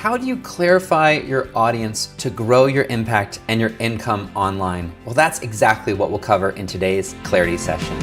how do you clarify your audience to grow your impact and your income online? Well, that's exactly what we'll cover in today's Clarity session.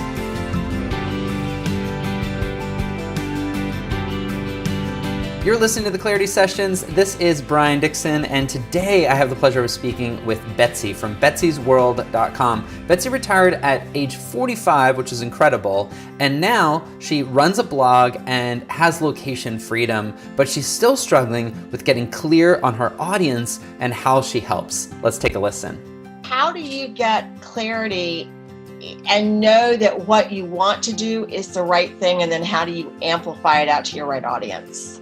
You're listening to the Clarity Sessions. This is Brian Dixon, and today I have the pleasure of speaking with Betsi from betsysworld.com. Betsi retired at age 45, which is incredible, and now she runs a blog and has location freedom, but she's still struggling with getting clear on her audience and how she helps. Let's take a listen. How do you get clarity and know that what you want to do is the right thing, and then how do you amplify it out to your right audience?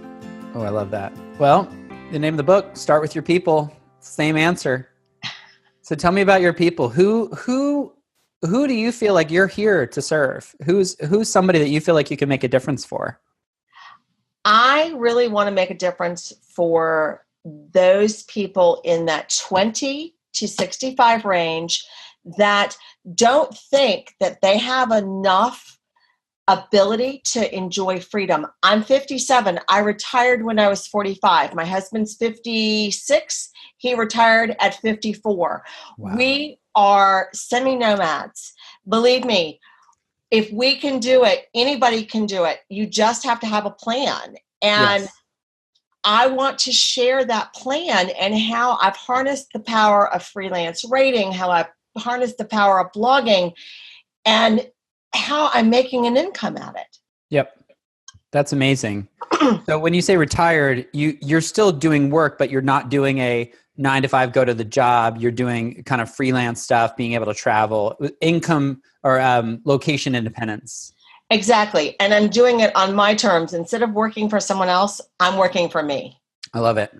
Oh, I love that. Well, the name of the book, Start With Your People. Same answer. So tell me about your people. Who do you feel like you're here to serve? Who's somebody that you feel like you can make a difference for? I really want to make a difference for those people in that 20 to 65 range that don't think that they have enough ability to enjoy freedom. I'm 57. I retired when I was 45. My husband's 56. He retired at 54. Wow. We are semi-nomads. Believe me, if we can do it, anybody can do it. You just have to have a plan. And Yes. I want to share that plan and how I've harnessed the power of freelance writing, how I've harnessed the power of blogging, and how I'm making an income at it. Yep. That's amazing. So when you say retired, you're still doing work, but you're not doing a 9 to 5, go to the job. You're doing kind of freelance stuff, being able to travel, income or location independence. Exactly. And I'm doing it on my terms. Instead of working for someone else, I'm working for me. I love it.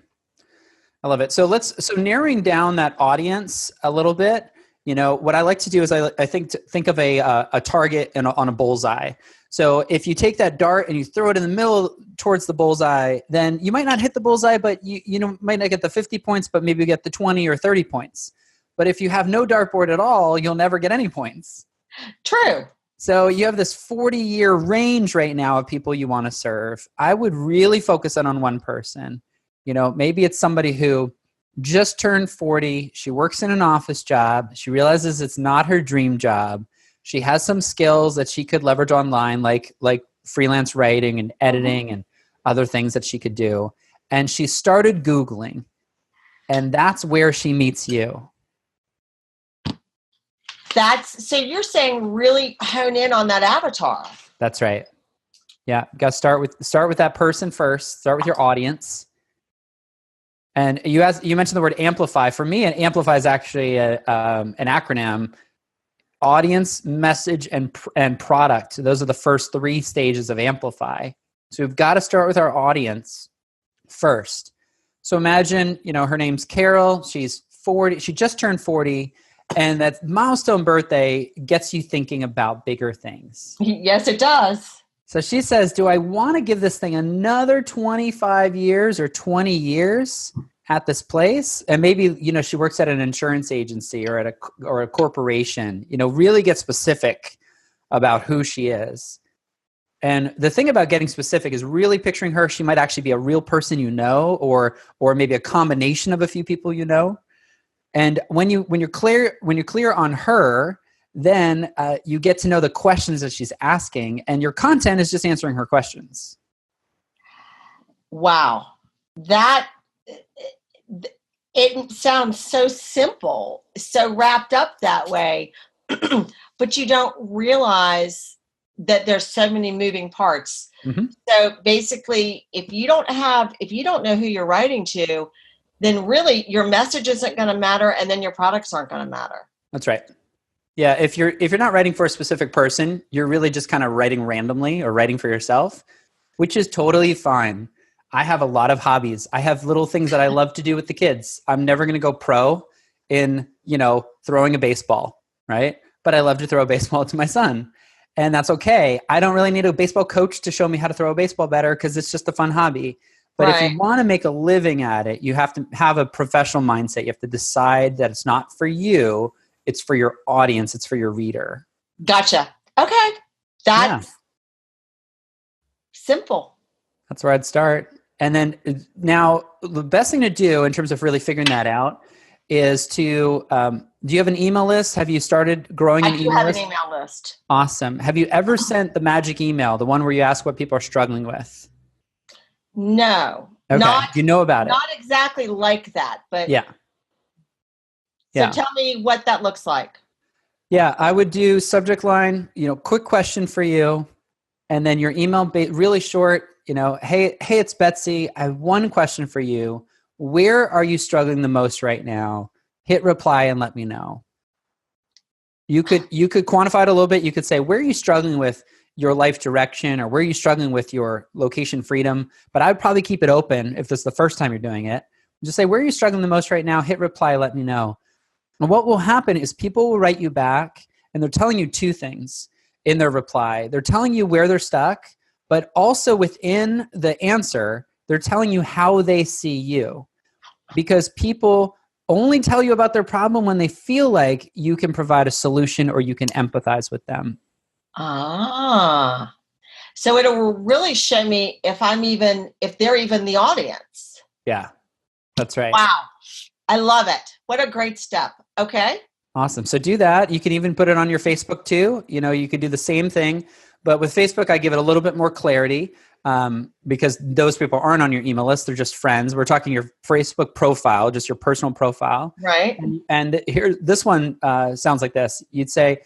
I love it. So narrowing down that audience a little bit, you know, what I like to do is I think of a target on a bullseye. So if you take that dart and you throw it in the middle towards the bullseye, then you might not hit the bullseye, but you might not get the 50 points, but maybe you get the 20 or 30 points. But if you have no dartboard at all, you'll never get any points. True. So you have this 40-year range right now of people you want to serve. I would really focus in on one person. You know, maybe it's somebody who just turned 40. She works in an office job. She realizes it's not her dream job. She has some skills that she could leverage online, like freelance writing and editing and other things that she could do. And she started Googling, and that's where she meets you. So you're saying really hone in on that avatar. That's right. Yeah. You got to start with that person first. Start with your audience. And you mentioned the word amplify. For me, an amplify is actually an acronym: audience, message, and product. So those are the first 3 stages of amplify. So we've got to start with our audience first. So imagine, you know, her name's Carol. She's 40. She just turned 40. And that milestone birthday gets you thinking about bigger things. Yes, it does. So she says, do I want to give this thing another 25 years or 20 years at this place? And maybe, you know, she works at an insurance agency or at a corporation, you know, really get specific about who she is. And the thing about getting specific is really picturing her. She might actually be a real person you know, or maybe a combination of a few people you know. And when you're clear on her, then you get to know the questions that she's asking, and your content is just answering her questions. Wow. It sounds so simple, so wrapped up that way, but you don't realize that there's so many moving parts. Mm-hmm. So basically, if you don't know who you're writing to, then really your message isn't going to matter, and then your products aren't going to matter. That's right. Yeah, if you're not writing for a specific person, you're really just kind of writing randomly or writing for yourself, which is totally fine. I have a lot of hobbies. I have little things that I love to do with the kids. I'm never going to go pro in, you know, throwing a baseball, right? But I love to throw a baseball to my son, and that's okay. I don't really need a baseball coach to show me how to throw a baseball better because it's just a fun hobby. But right. If you want to make a living at it, you have to have a professional mindset. You have to decide that it's not for you. It's for your audience. It's for your reader. Gotcha. Okay. That's simple. That's where I'd start. And then now the best thing to do in terms of really figuring that out is to, do you have an email list? Have you started growing an email list? I do have an email list. Awesome. Have you ever sent the magic email, the one where you ask what people are struggling with? No. Okay. You know about it? Not exactly like that, but yeah. So tell me what that looks like. Yeah, I would do subject line, quick question for you. And then your email, really short, hey, it's Betsy. I have one question for you. Where are you struggling the most right now? Hit reply and let me know. You could quantify it a little bit. You could say, where are you struggling with your life direction, or where are you struggling with your location freedom? But I would probably keep it open if this is the first time you're doing it. Just say, where are you struggling the most right now? Hit reply, let me know. And what will happen is people will write you back, and they're telling you two things in their reply. They're telling you where they're stuck, but also within the answer, they're telling you how they see you. Because people only tell you about their problem when they feel like you can provide a solution or you can empathize with them. So it'll really show me if they're even the audience. Yeah, that's right. Wow. I love it. What a great step. Okay. Awesome. So do that. You can even put it on your Facebook too. You could do the same thing, but with Facebook, I give it a little bit more clarity because those people aren't on your email list. They're just friends. We're talking your Facebook profile, just your personal profile. Right. And here, this one sounds like this. You'd say,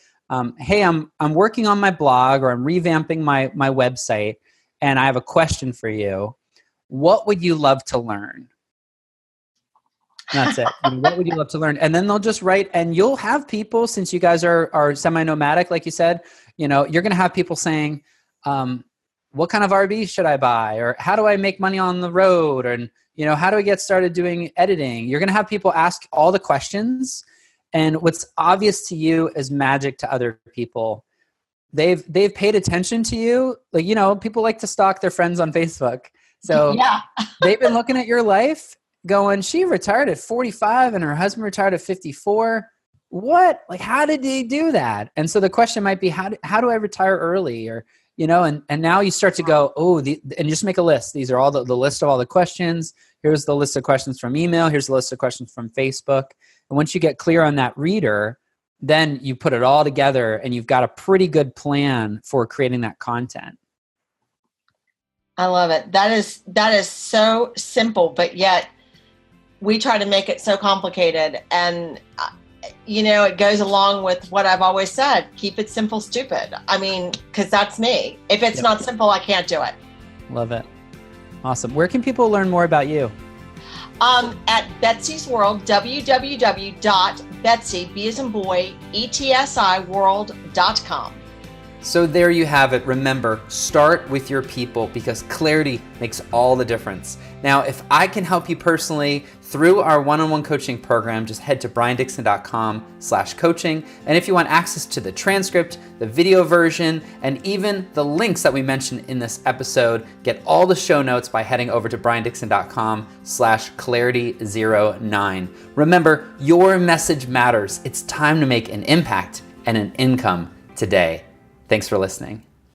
hey, I'm working on my blog, or I'm revamping my website, and I have a question for you. What would you love to learn? That's it. What would you love to learn? And then they'll just write, and you'll have people, since you guys are semi-nomadic, like you said, you're going to have people saying, what kind of RV should I buy? Or how do I make money on the road? And, how do I get started doing editing? You're going to have people ask all the questions, and what's obvious to you is magic to other people. They've paid attention to you. Like, people like to stalk their friends on Facebook. So yeah. They've been looking at your life going, she retired at 45 and her husband retired at 54. What? Like, how did they do that? And so the question might be, how do I retire early? Or, and now you start to go, and just make a list. These are all the list of all the questions. Here's the list of questions from email. Here's the list of questions from Facebook. And once you get clear on that reader, then you put it all together and you've got a pretty good plan for creating that content. I love it. That is so simple, but yet we try to make it so complicated. And, it goes along with what I've always said, keep it simple, stupid. I mean, because that's me. If it's not simple, I can't do it. Love it. Awesome. Where can people learn more about you? At Betsy's World, www.betsy, B as in boy, ETSIworld.com. So there you have it. Remember, start with your people, because clarity makes all the difference. Now, if I can help you personally through our one-on-one coaching program, just head to briandixon.com/coaching. And if you want access to the transcript, the video version, and even the links that we mentioned in this episode, get all the show notes by heading over to briandixon.com/clarity09. Remember, your message matters. It's time to make an impact and an income today. Thanks for listening.